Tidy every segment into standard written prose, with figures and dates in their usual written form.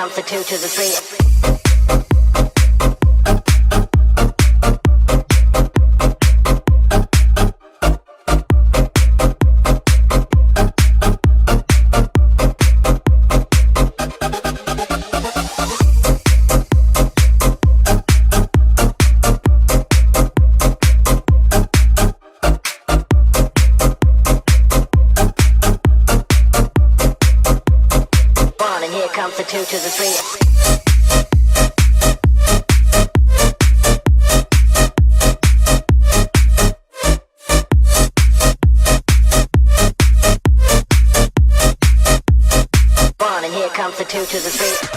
comes the two to the three. Comes the two to the three. One, and here comes the two to the three.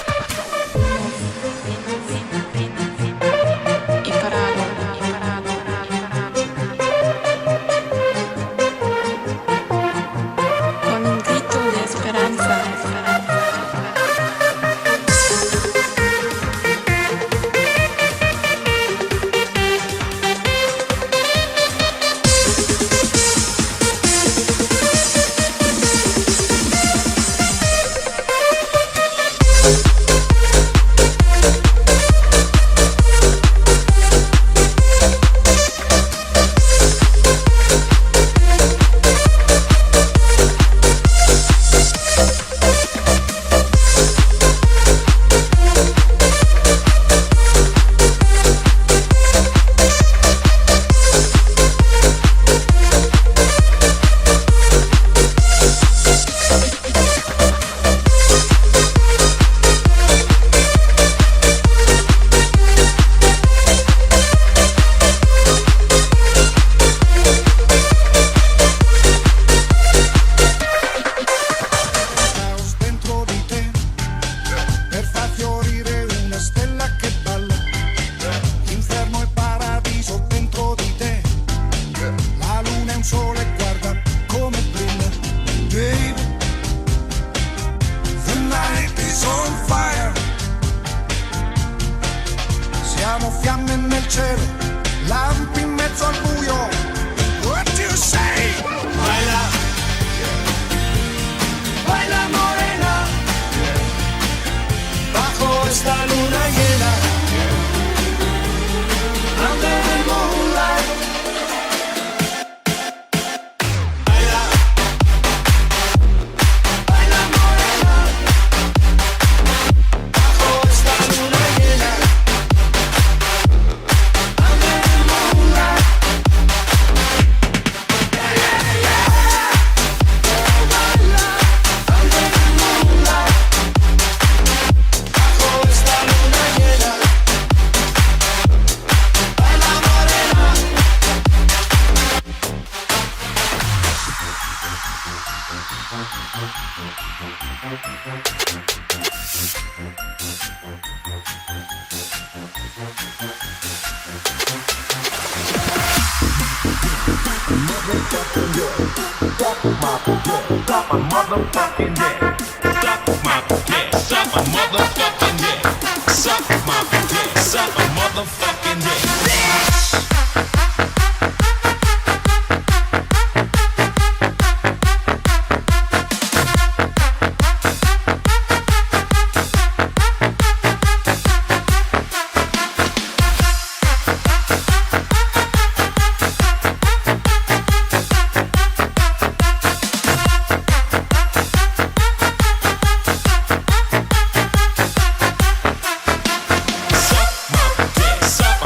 Suck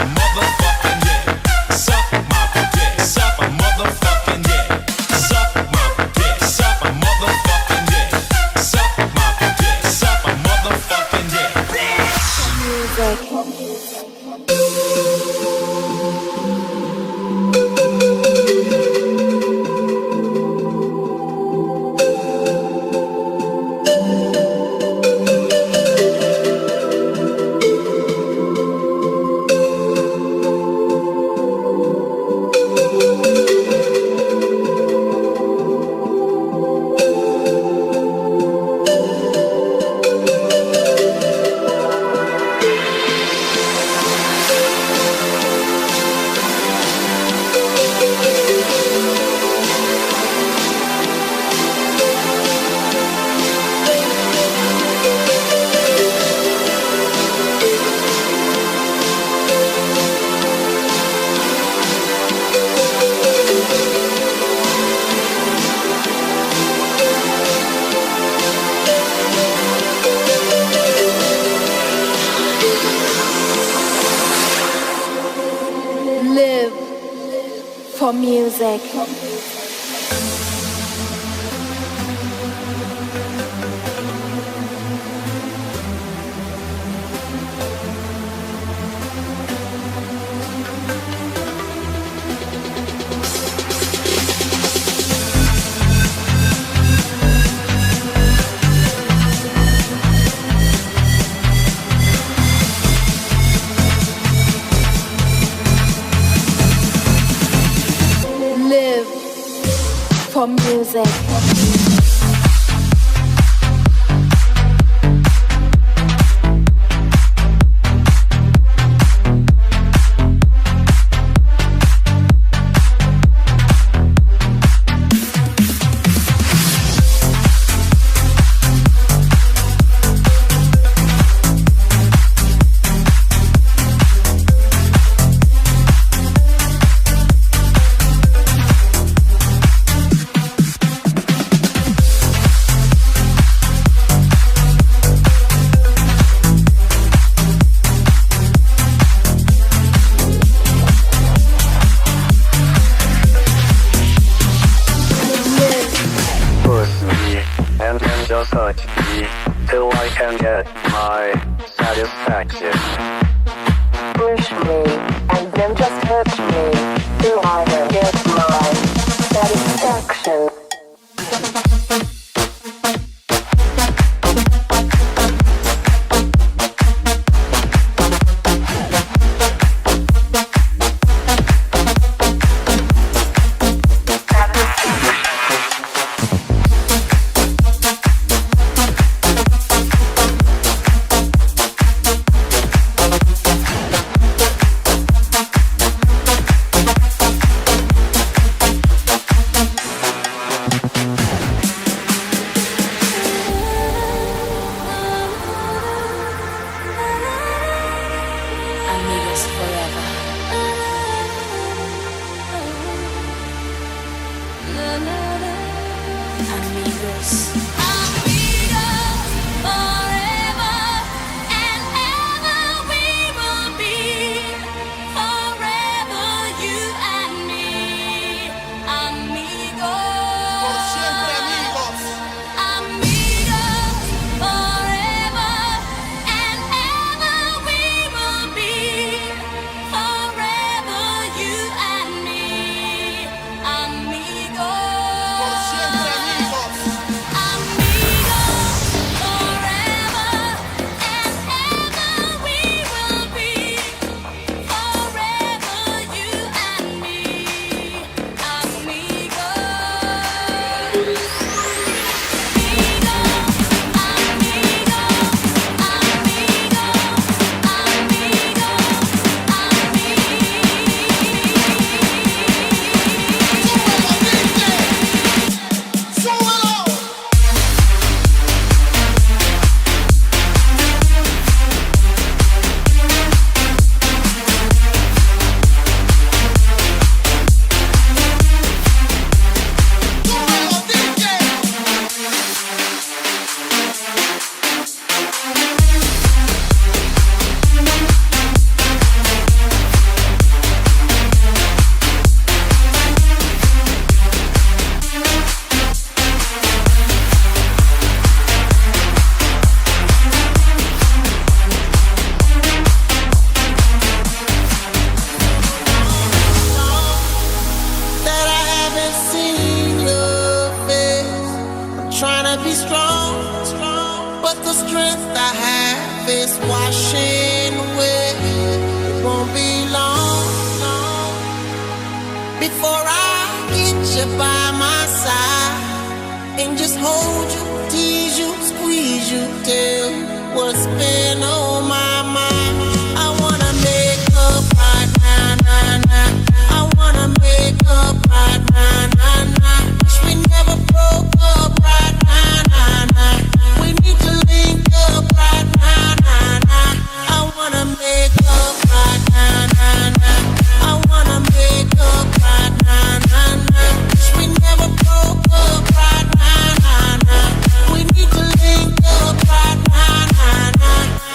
for music. Live for music. Touch me till I can get my satisfaction. Push me and then just touch me till I can get my satisfaction.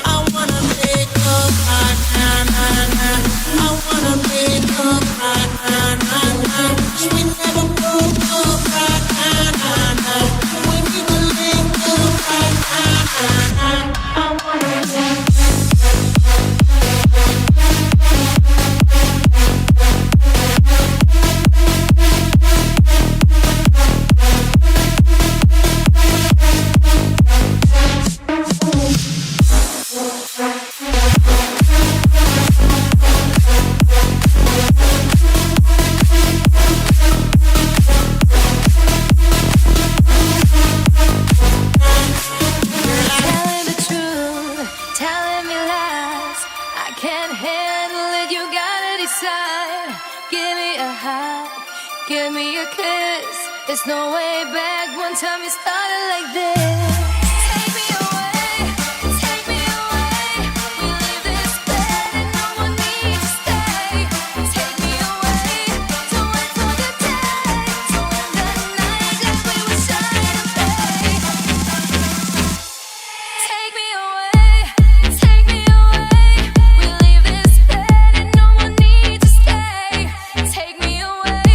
I wanna give me a kiss. There's no way back. One time you started like this. Take me away, take me away. We leave this bed and no one needs to stay. Take me away, don't wait for the day. Don't end the night like we were shy to play. Take me away, take me away. We leave this bed and no one needs to stay. Take me away,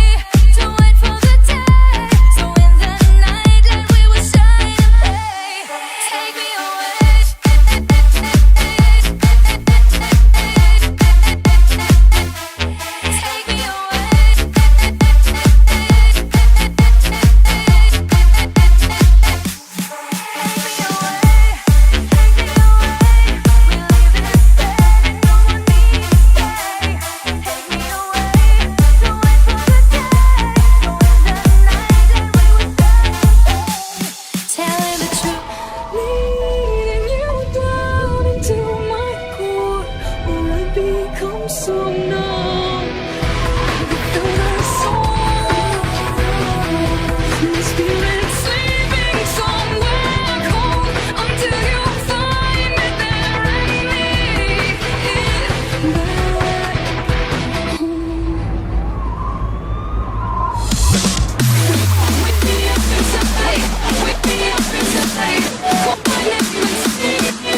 don't wait for the day. So in the night like we were shy to play. Take me away. Take me telling the truth, leading you down into my core, where I become so numb. You feel the soul, your spirit sleeping somewhere cold, until you find me there and lead it back home. Wake me up inside, wake me up inside. Call my name and sing it.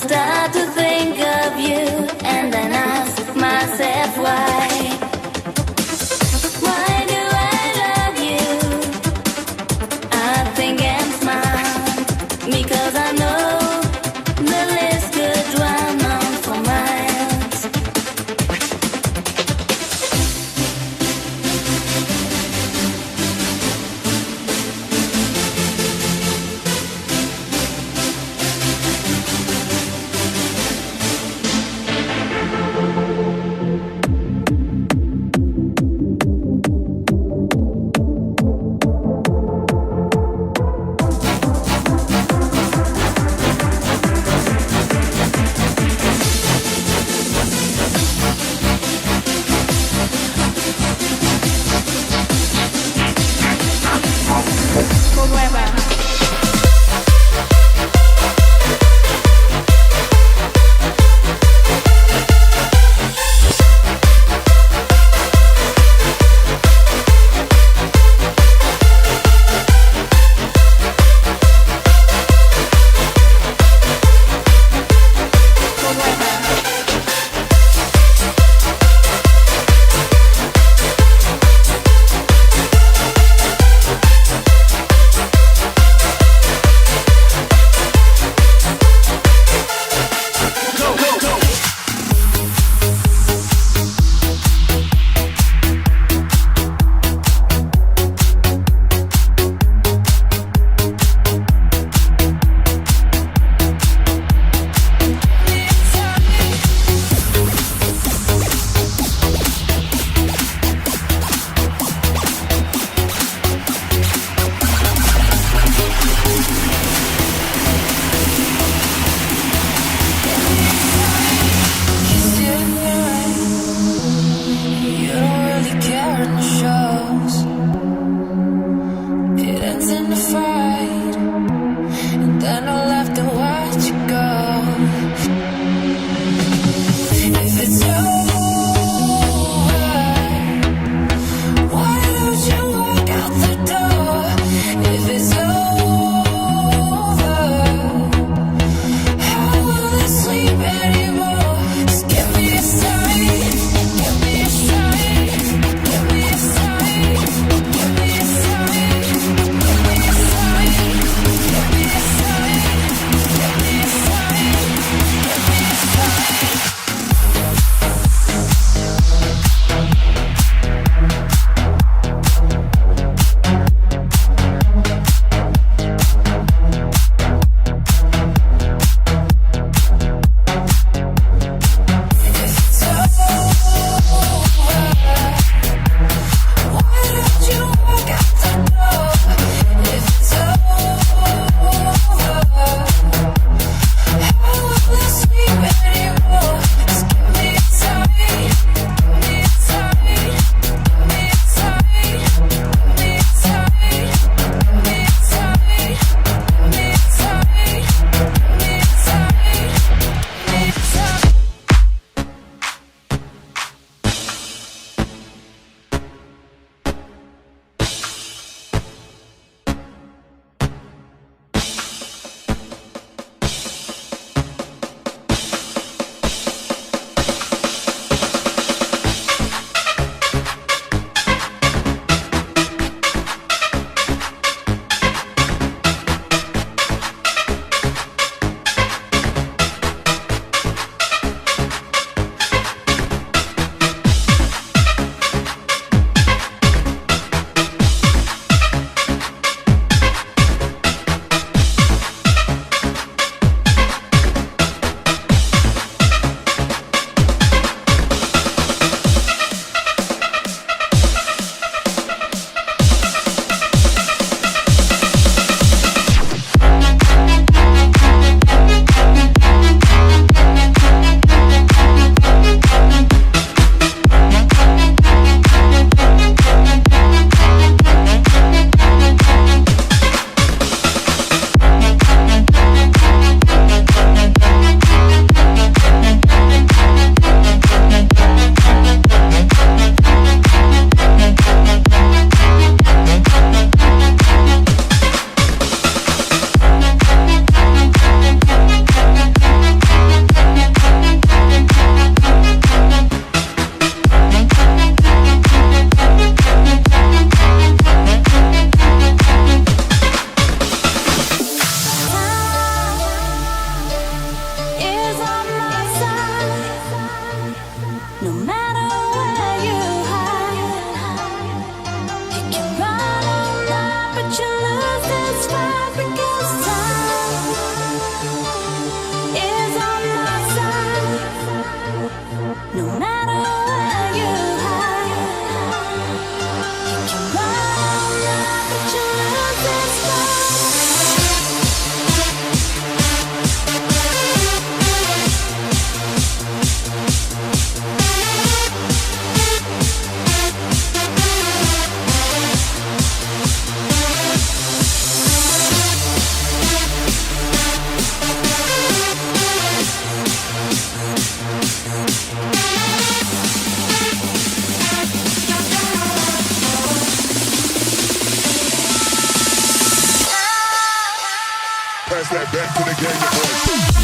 start to think of you and then ask myself why. Why do I love you? I think I'm smart because I know the list could run on for miles. right back to the game, boys.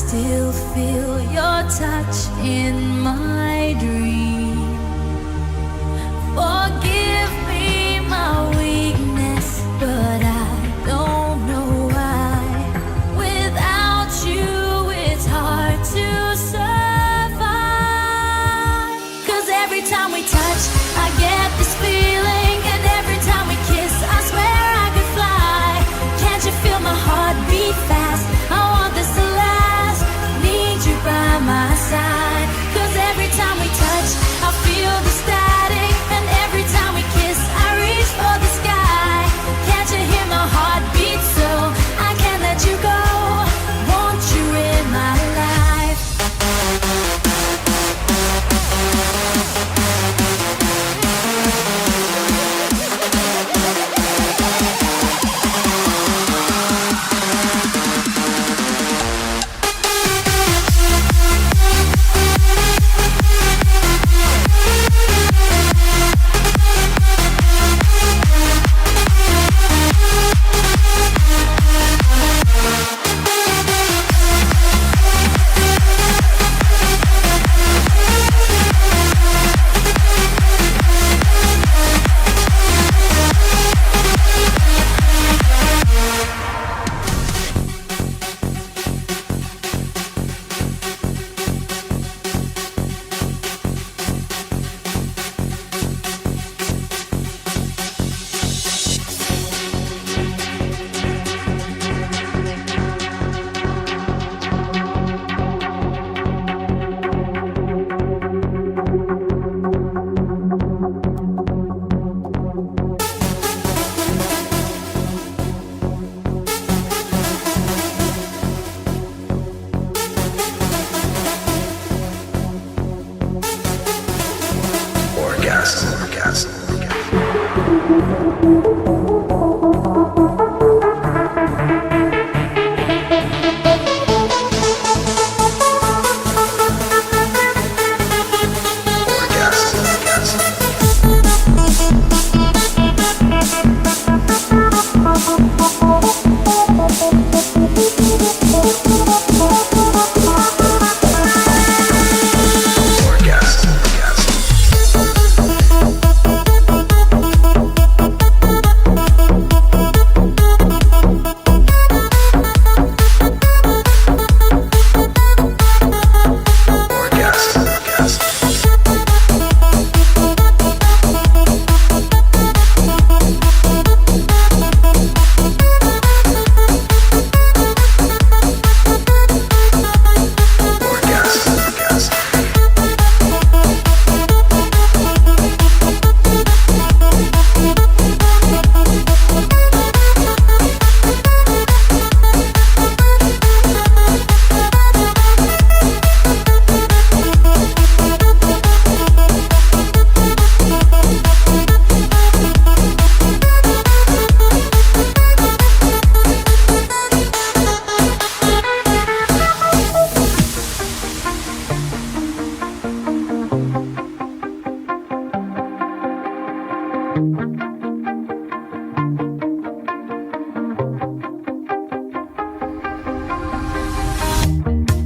still feel your touch in my dream. Forgive me my weakness, but I don't know why. Without you, it's hard to survive. 'Cause every time we touch, I get this feeling, and every time we kiss, I swear I could fly. Can't you feel my heart beat fast? I want this to last. Need you by my side. 'Cause every time we touch, I feel the static, and every time we kiss, I reach for the sky. Can't you hear my heart beat? So I can't let you go. Want you in my life.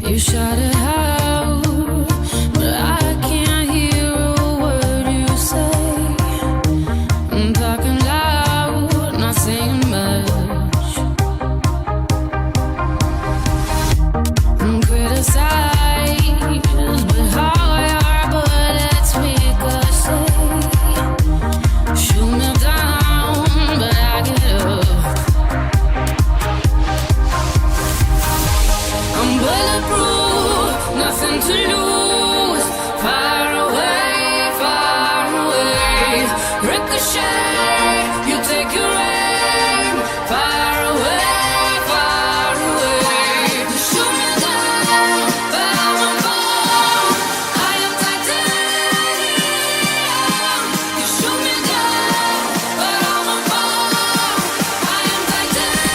You shot it out, but I can't hear a word you say. I'm talking loud, not saying much. I'm criticized, but how are bullets ricochet? Shoot me down, but I get up. I'm bulletproof, nothing to lose. Far away, ricochet. You take your aim. Far away. You shoot me down, but I won't fall. I am titanium. You shoot me down, but I won't fall. I am titanium.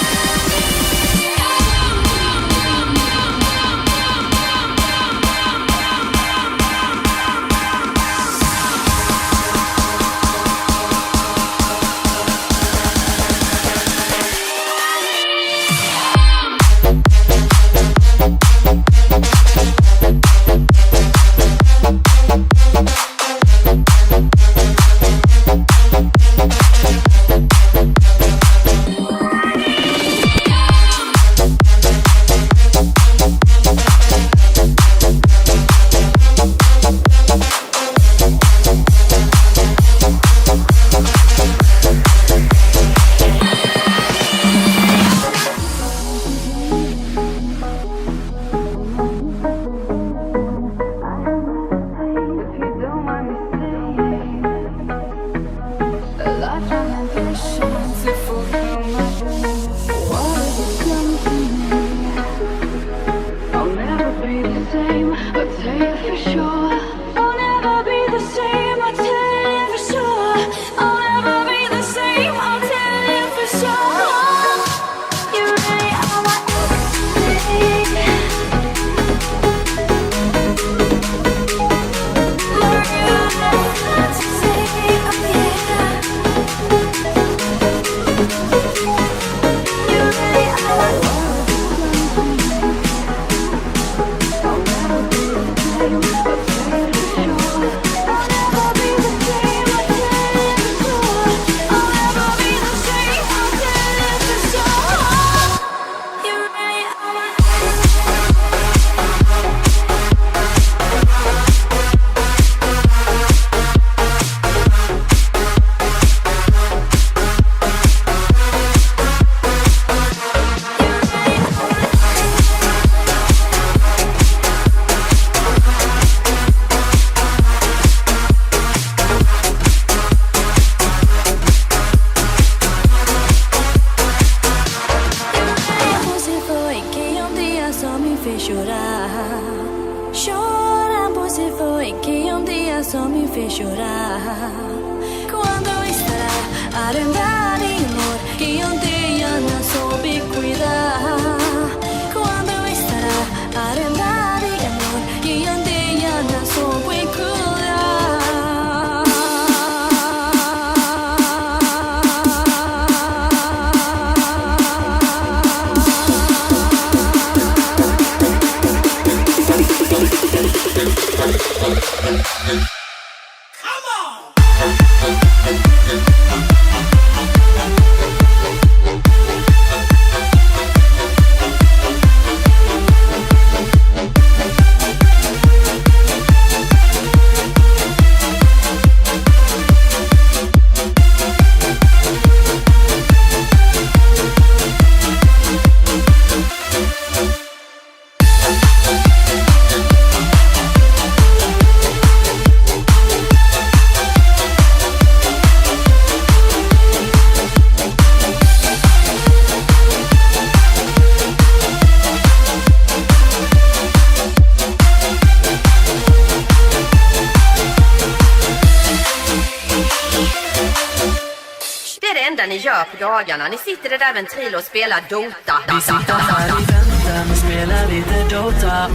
Ni gör på dagarna. Ni sitter i där ventil och spelar Dota. Vi sitter här i väntan och spelar lite Dota.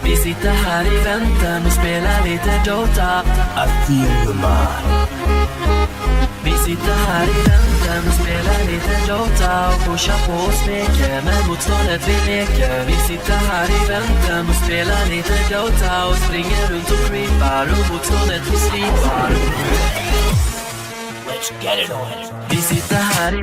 Vi sitter här i väntan och spelar lite Dota. Vi sitter här i väntan och spelar lite Dota och pushar på och smeker, men motståndet vi leker. Vi sitter här i väntan och spelar lite Dota och springer runt och creepar och motståndet vi slipar. Let's get it on. Vi sitter här i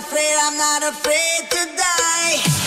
I'm not afraid to die.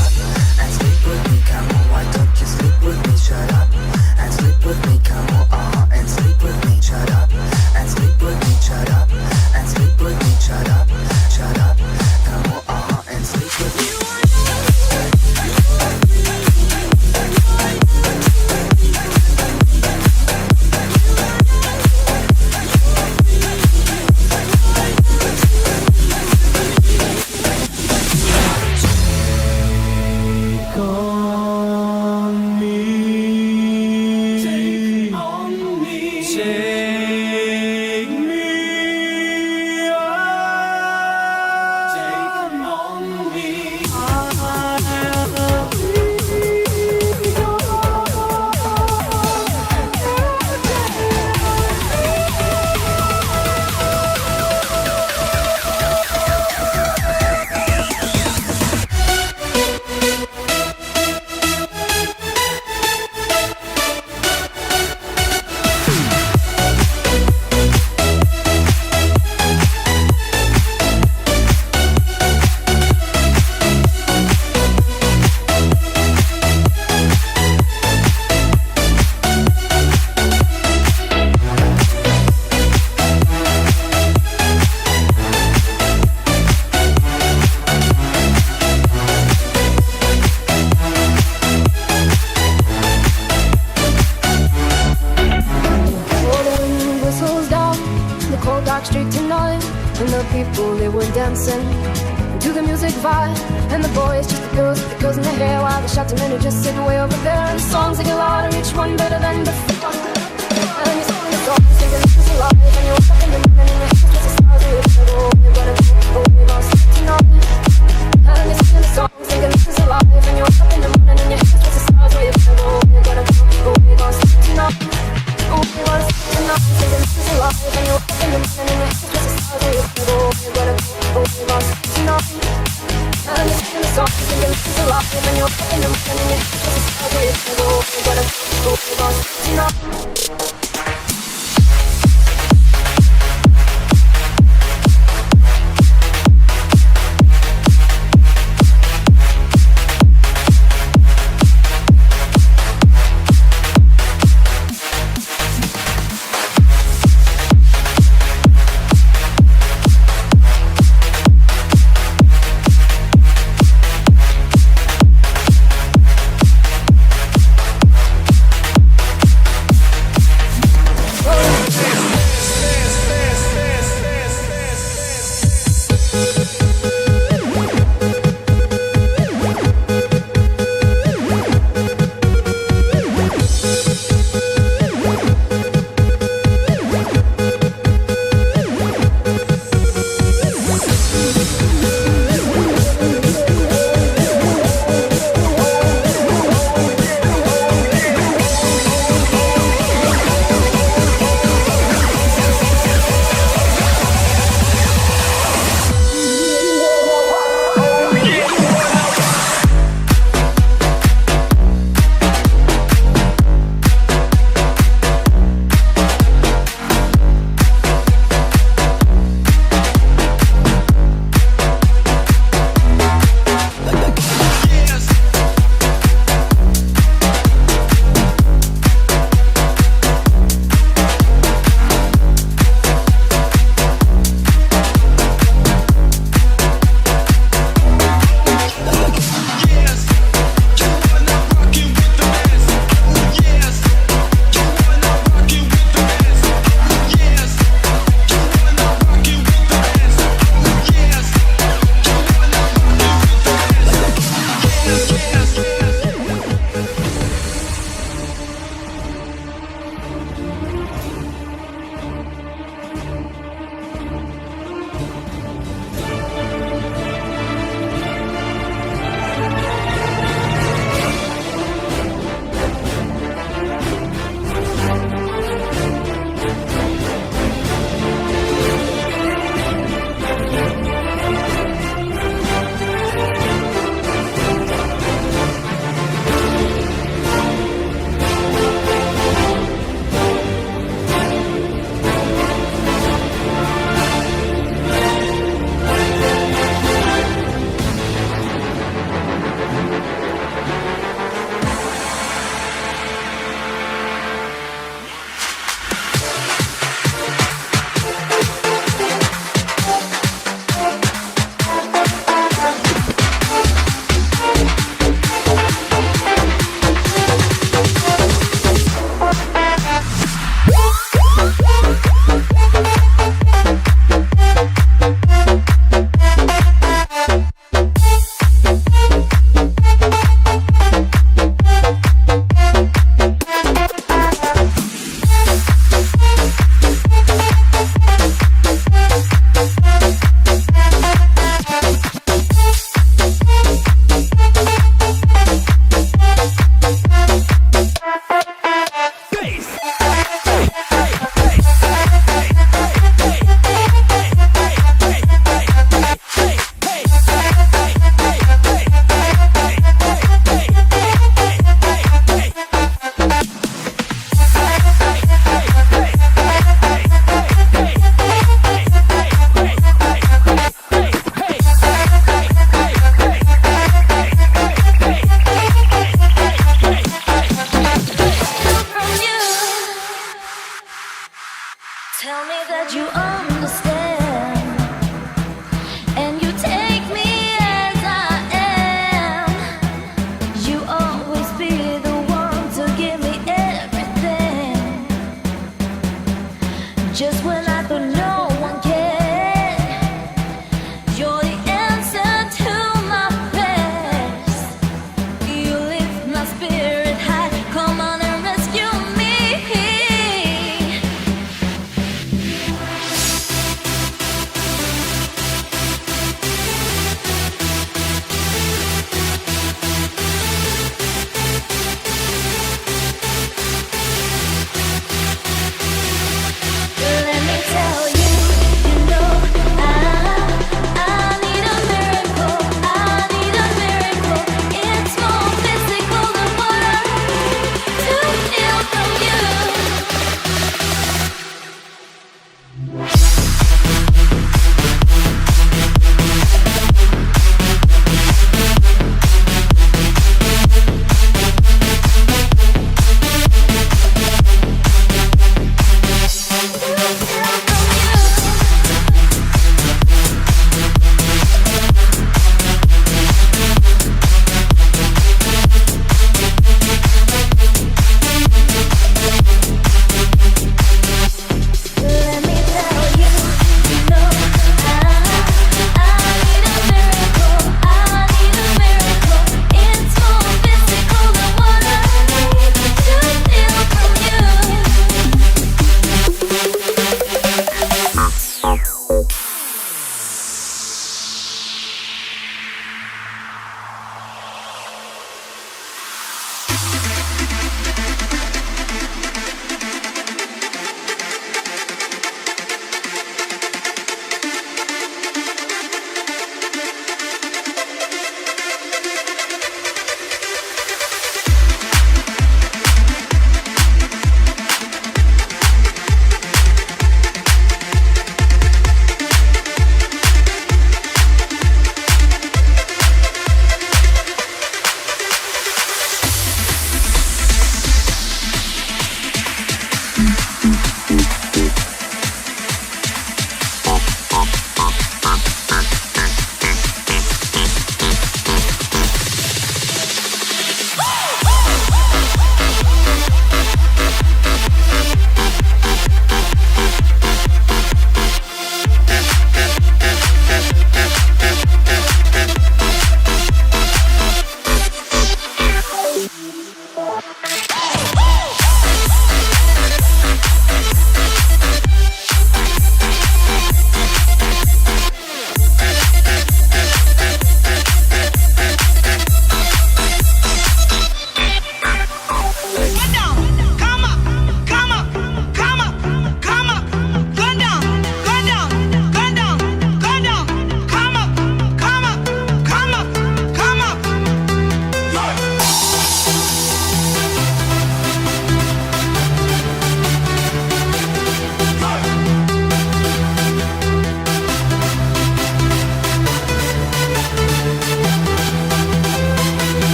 up and sleep with me, come on. Why don't you sleep with me? Shut up and sleep with me, come on. And sleep with me, shut up and sleep with me, shut up and sleep with me, shut up, come on, and sleep with me.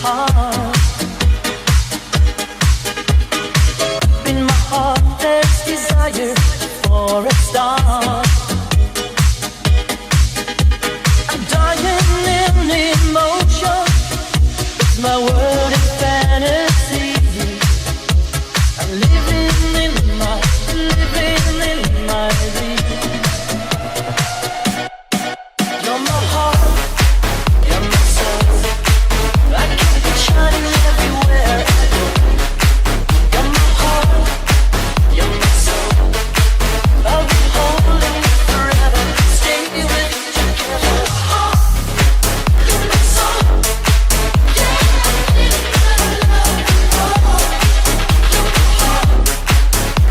heart. In my heart there's desire for a start. I'm dying in emotion. It's my world in fantasy. I'm living in my dream. You're my heart, you're my soul. I keep it shining everywhere I go. You're my heart, you're my soul. I'll be holding you forever, stay with you together. You're my soul, yeah, you're my love. You're my heart,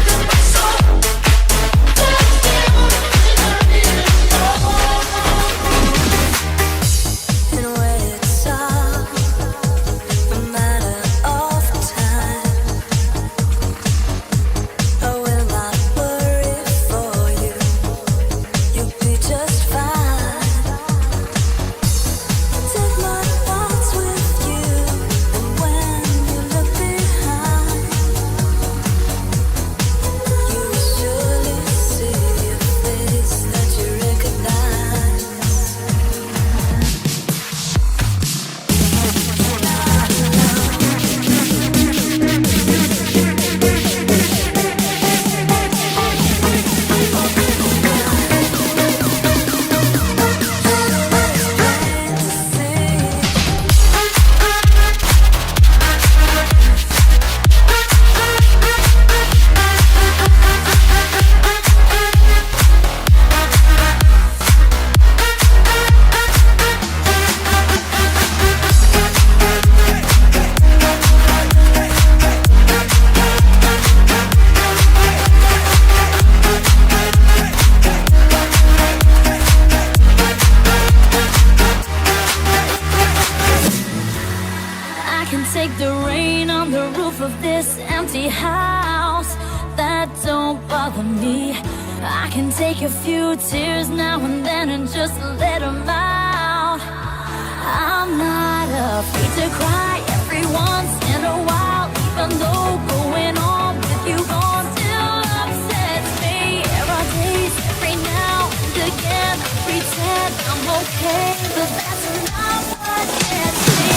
you're my soul. That's the only thing I really know. And when it's all a matter of time, I will not worry for you. You'll be just fine. Take my thoughts with you, and when you look behind, you will surely see a face that you recognize. I can take the rain on the roof of this empty house. That don't bother me. I can take a few tears now and then and just let them out. I'm not afraid to cry every once in a while, even though going on with you gone still upsets me. There are days every now and again I pretend I'm okay, but that's not what gets me.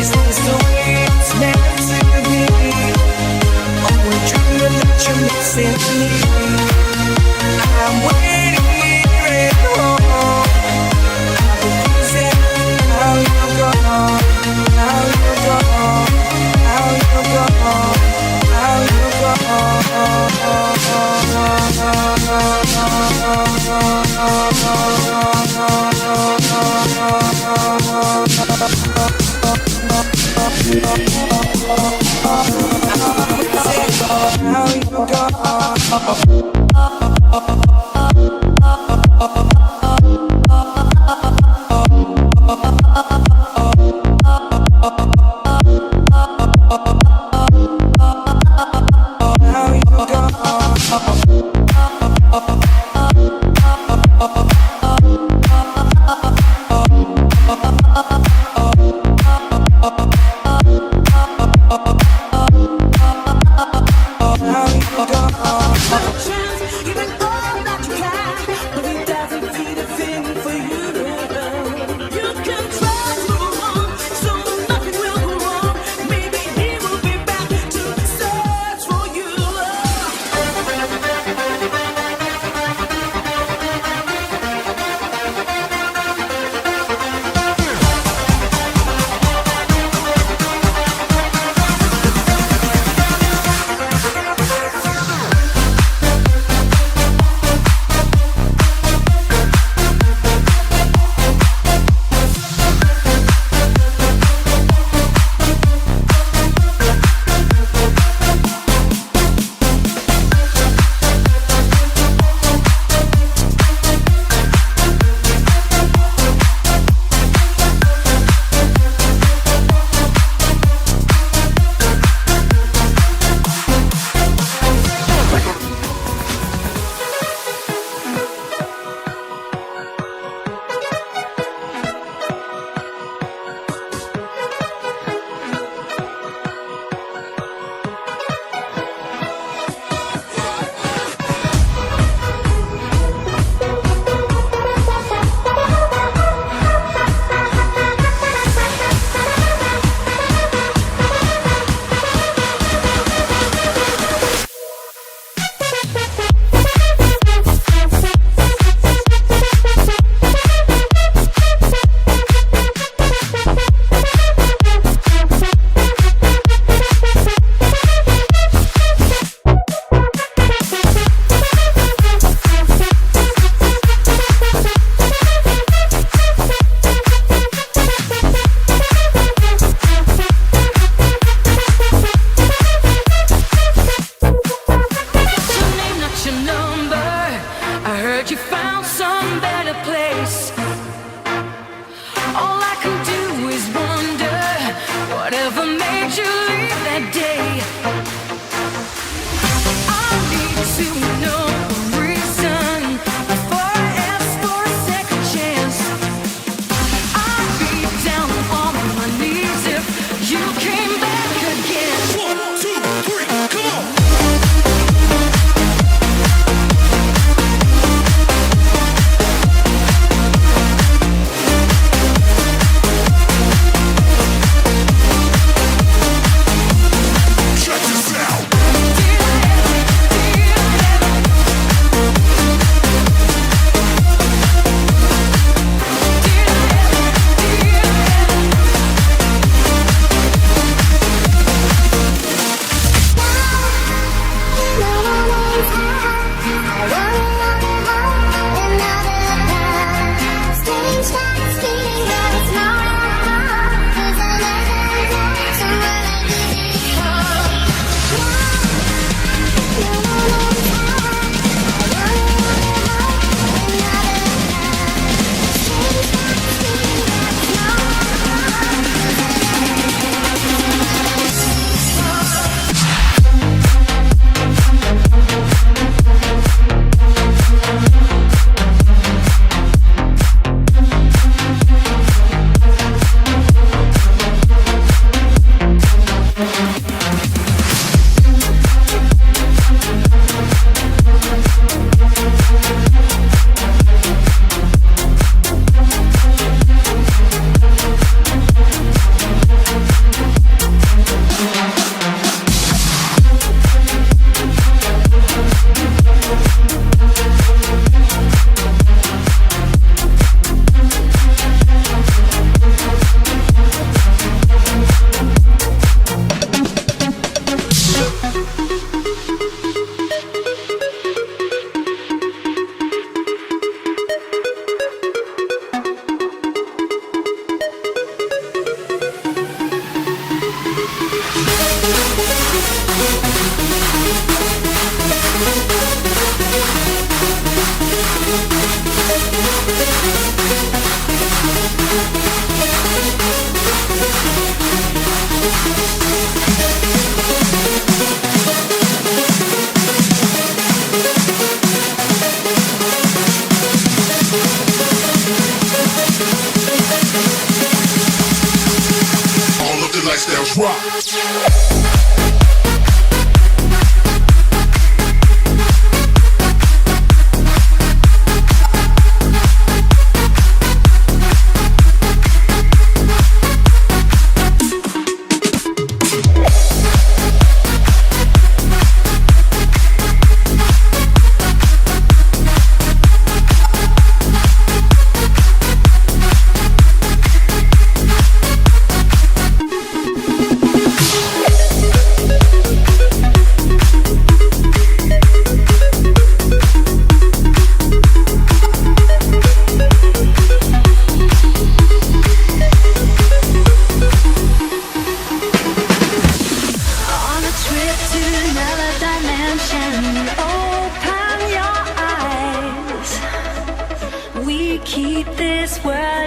Is this the way it's meant to be? Or would you missing me. I'm waiting here at home. I've been missing how you go, how you go, how you go, how you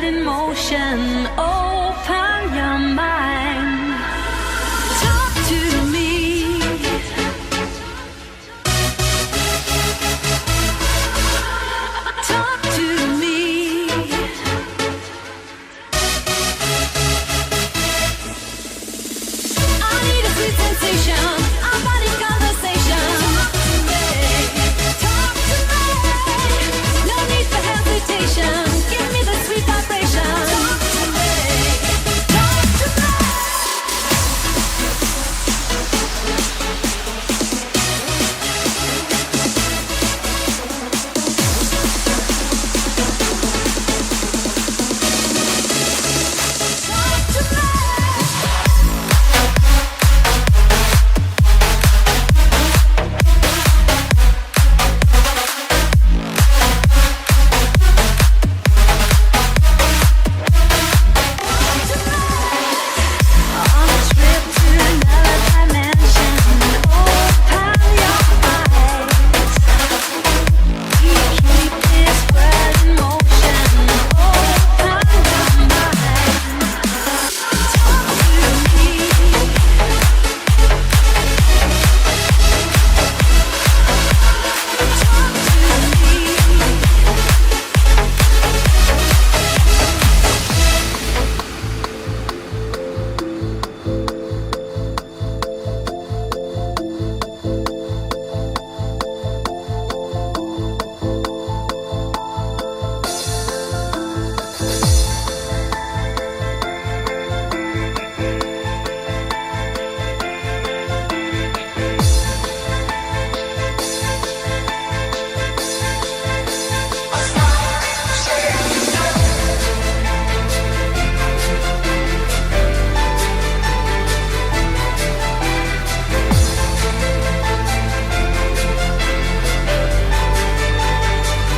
in motion. Open your mind. Talk to me. Talk to me. I need a sweet sensation. Our body conversation. Talk to me. No need for hesitation. Give me the sweet vibration. Talk to me. Talk to me. Talk to me. On a trip to another dimension. Open your eyes. We keep this world in motion. Open your mind. Talk to me. Talk to me.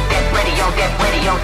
Get ready, yo, get ready, yo.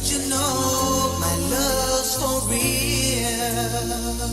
let you know my love's for real.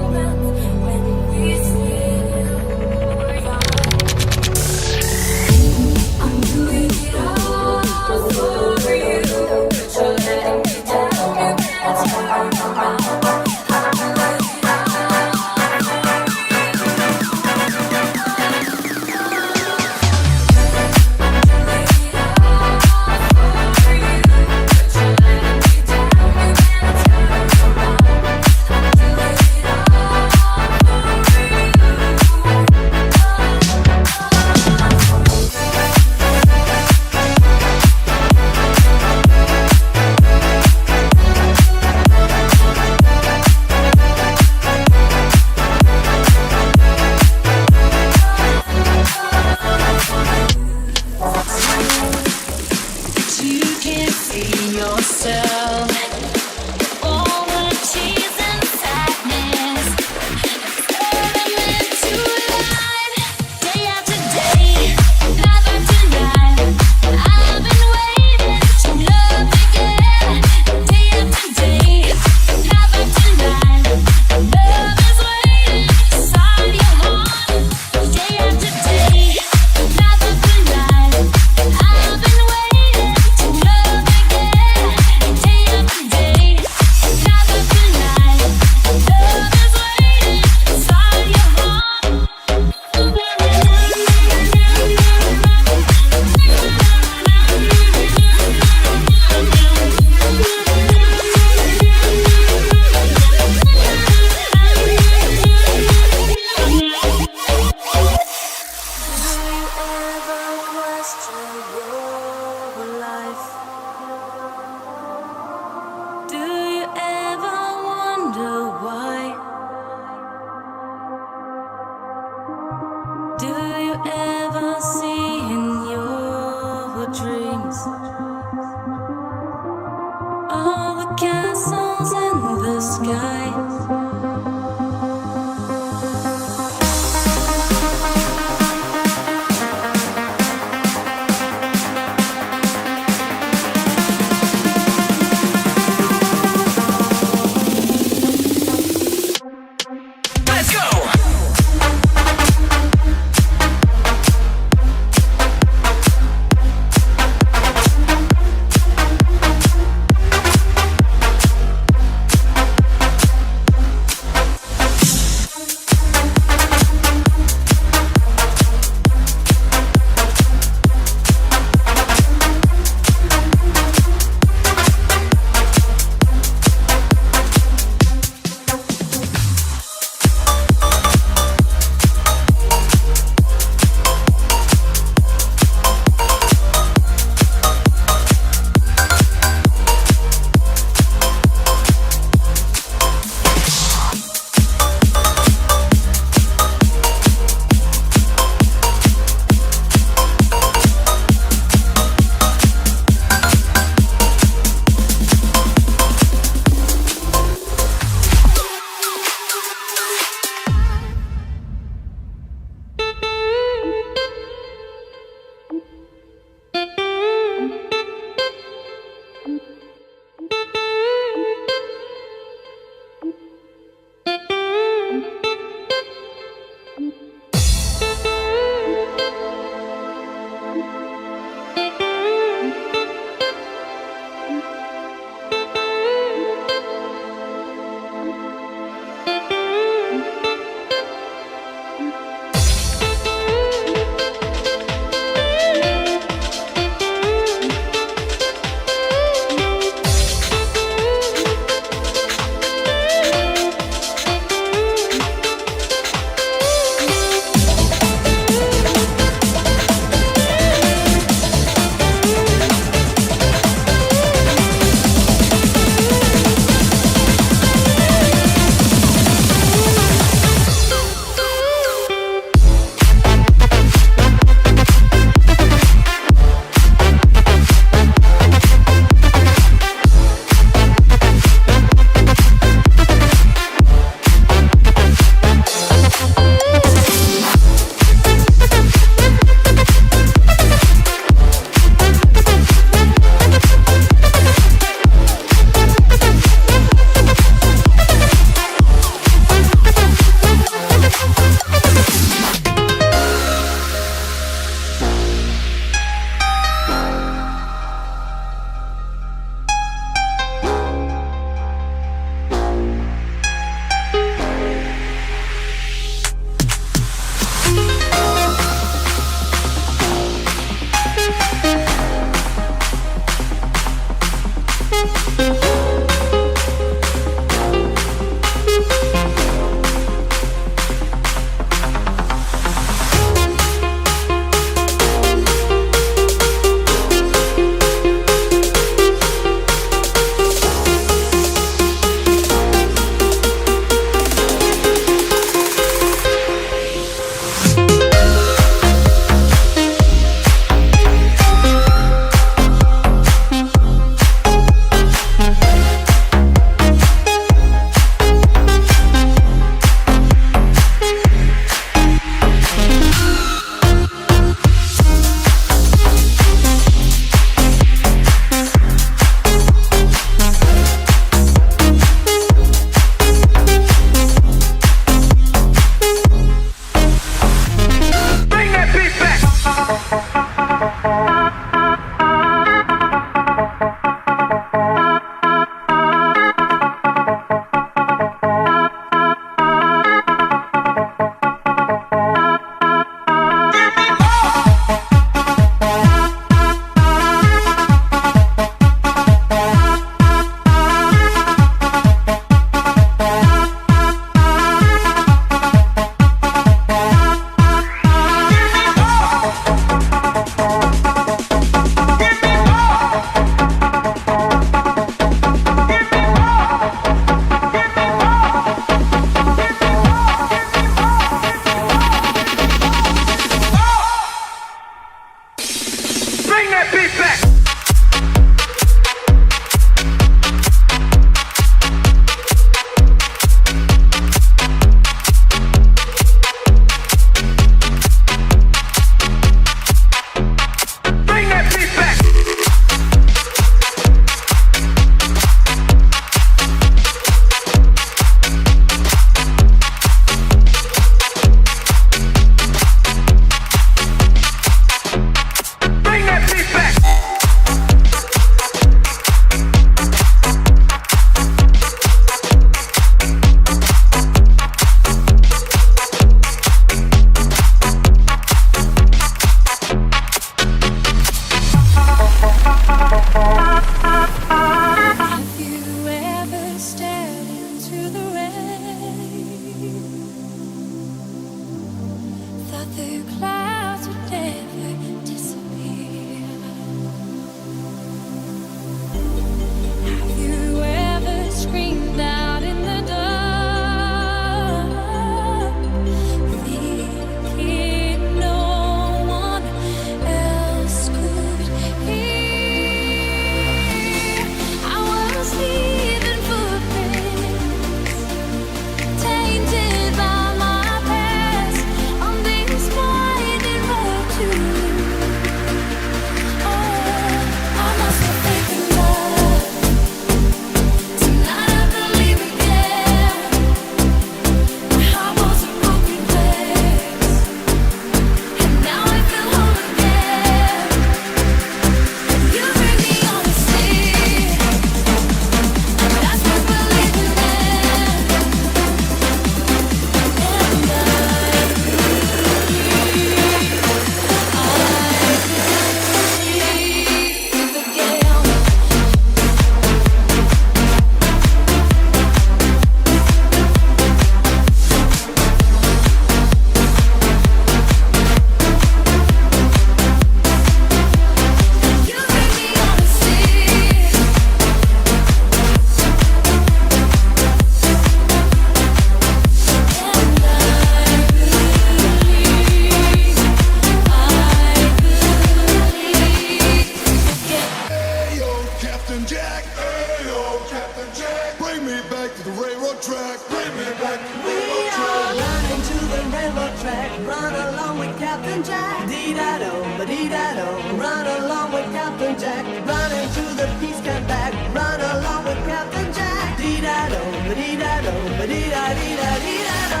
track. Bring me back. We are running to the railroad track. Run along with Captain Jack. Dee-da-do, ba-dee-da-do. Run along with Captain Jack. Running to the peace camp back. Run along with Captain Jack. Dee-da-do, ba-dee-da-do, ba-dee-da-dee-da-dee-da-do.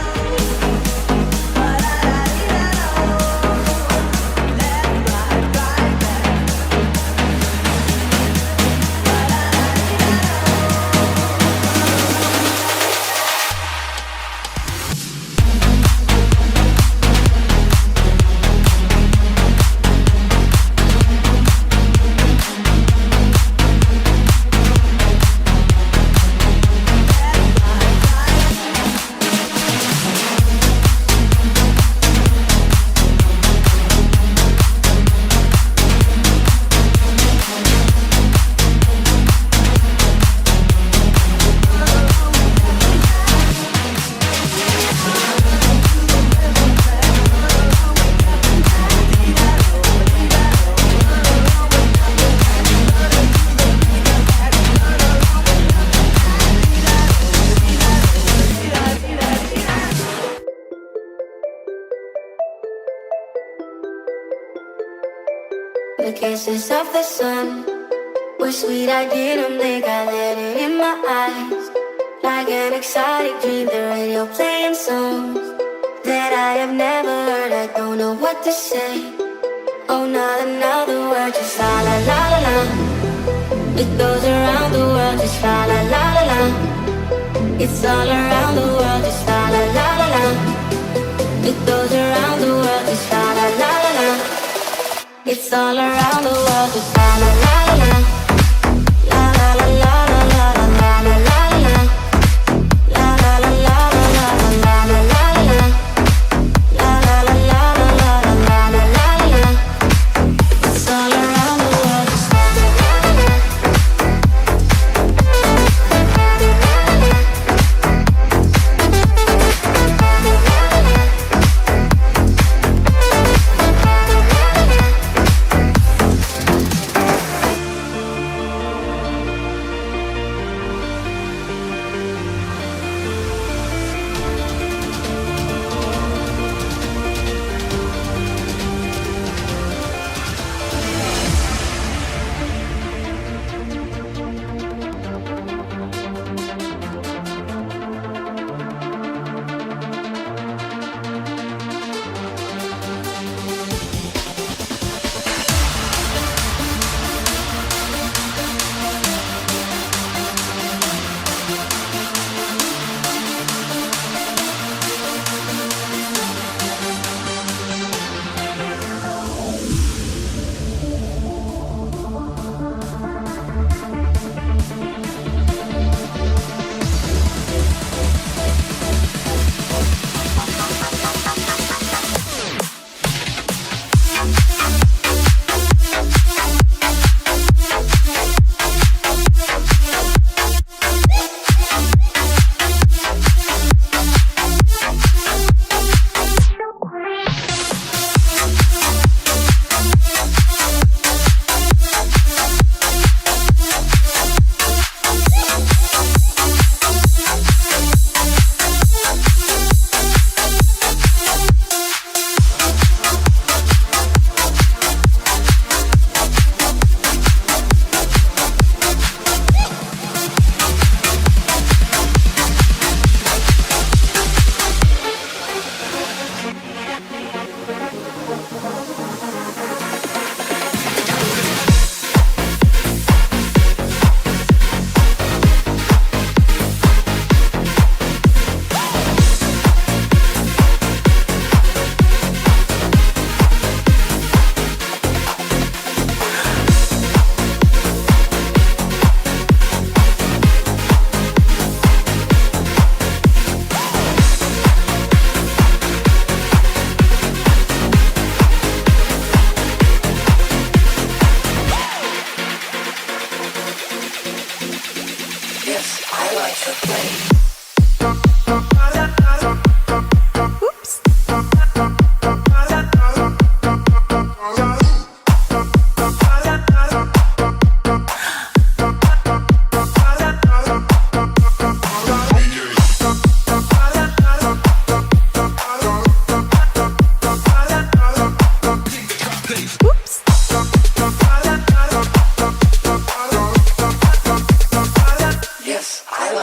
The kisses of the sun were sweet, I didn't think I let it in my eyes. Like an exotic dream, the radio playing songs that I have never heard. I don't know what to say. Oh, not another word, just la la la la la. It goes around the world, just la la la la la. It's all around the world, just la la la la la. It goes around the world, just la la la la la. It's all around the world, just la la la la la. La la la la la la la la la la. La la la la la la la la la la. La la la la la la la la la la. It's all around the world, just la la la la la.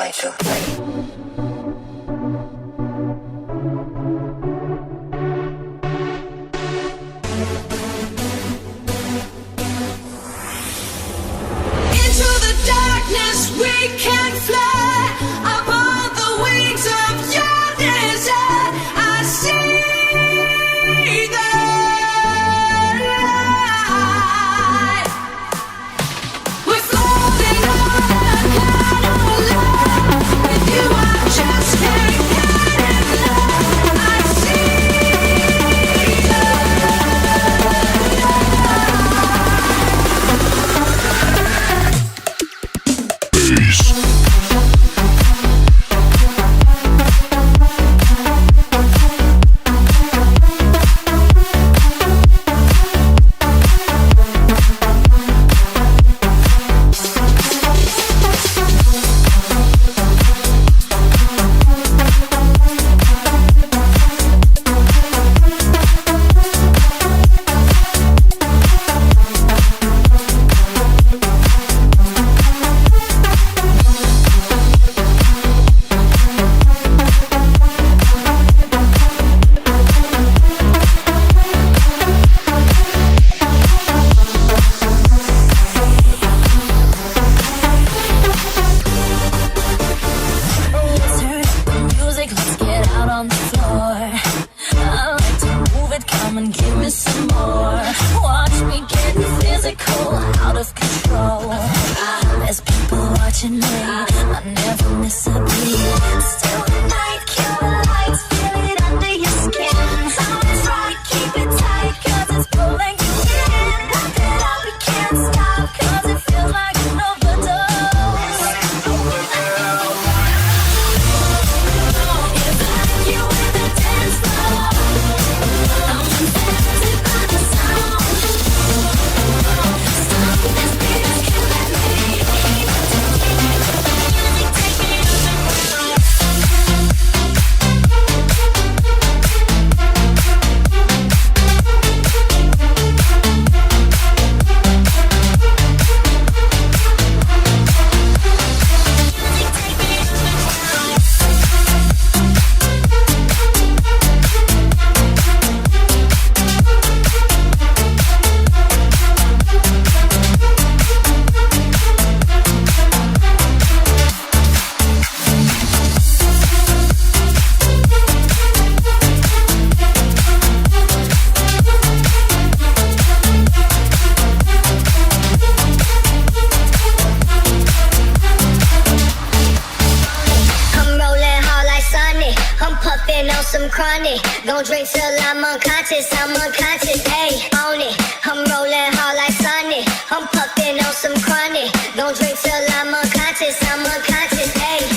1, 2, 3. Into the darkness we can fly upon the wings of your desire. I see the light. We're floating on a kind of love. With you I just can't get enough. I see the music, let's get out on the floor. I like to move it, come and give me some more. Watch me get physical, out of control. There's people watching me, I never miss a beat. Still the night, kill the lights, feel it under your skin. Always try to keep it tight, cause it's pulling you in. Knock it out, we can't stop, cause it feels like an overdose. If I you in the dance floor, I'm infected by the sound. Stop this beat, it's killing me. Music, take me underground. Some chronic, gon' drink till I'm unconscious, ayy, on it. I'm rolling hard like Sonic, I'm puffing on some chronic, gon' drink till I'm unconscious, ayy,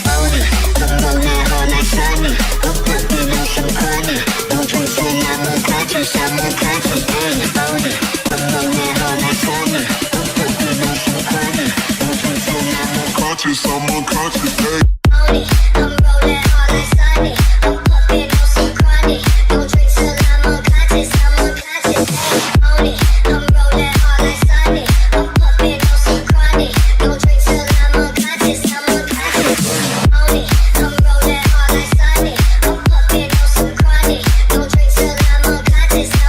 on it. I'm rolling hard like Sonic, I'm puffing on some chronic, gon' drink till I'm unconscious, ayy, on it. I'm rolling hard like Sonic, I'm puffing on some chronic, gon' drink till I'm unconscious, ayy, on it. I'm rolling hard like Sonic, I'm puffing on some chronic, gon' drink till I'm unconscious, ayy, on it. I'm rolling hard like Sonic, I'm puffing on some chronic, gon' drink till I'm unconscious, on it. I'm rolling hard like Sonic, I'm puffing on some chronic, gon' drink till I'm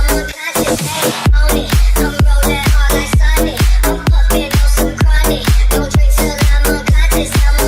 unconscious, ayy, on it. I'm rolling hard like Sonic, I'm puffing on some chronic, gon' drink till I'm unconscious,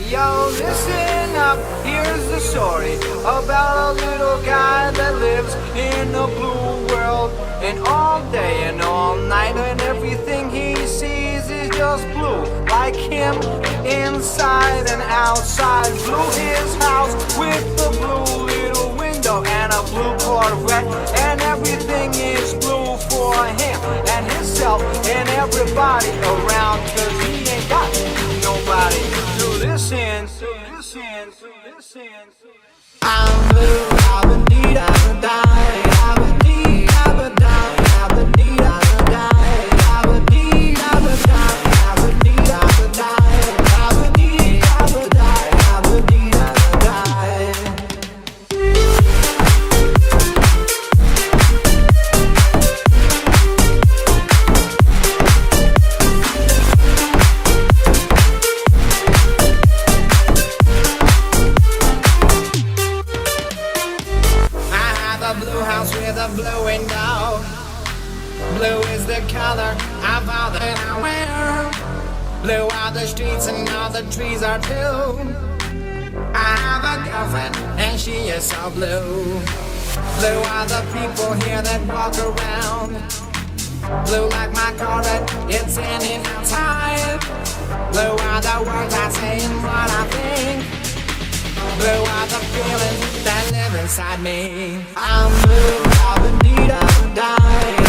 Yo, listen up, here's the story about a little guy that lives in a blue world. And all day and all night and inside and outside. Blue his house with the blue little window and a blue Corvette, and everything is blue for him and himself and everybody around, 'cause he ain't got nobody to listen, to listen, to listen. I'm blue, I've been need, I've been die, I've been need, I've been die, I've been need, I've been die, I've been need, I've been die, I've been need, I've been die, I've been need, I've been die, I've been need, I've been die. Blue house with a blue window. Blue is the color of all that I wear. Blue are the streets and all the trees are blue. I have a girlfriend and she is so blue. Blue are the people here that walk around. Blue like my Corvette, it's in and outside. Blue are the words I say and what I think. Blue are the feelings that live inside me. I'm blue, I've been need, I've been die.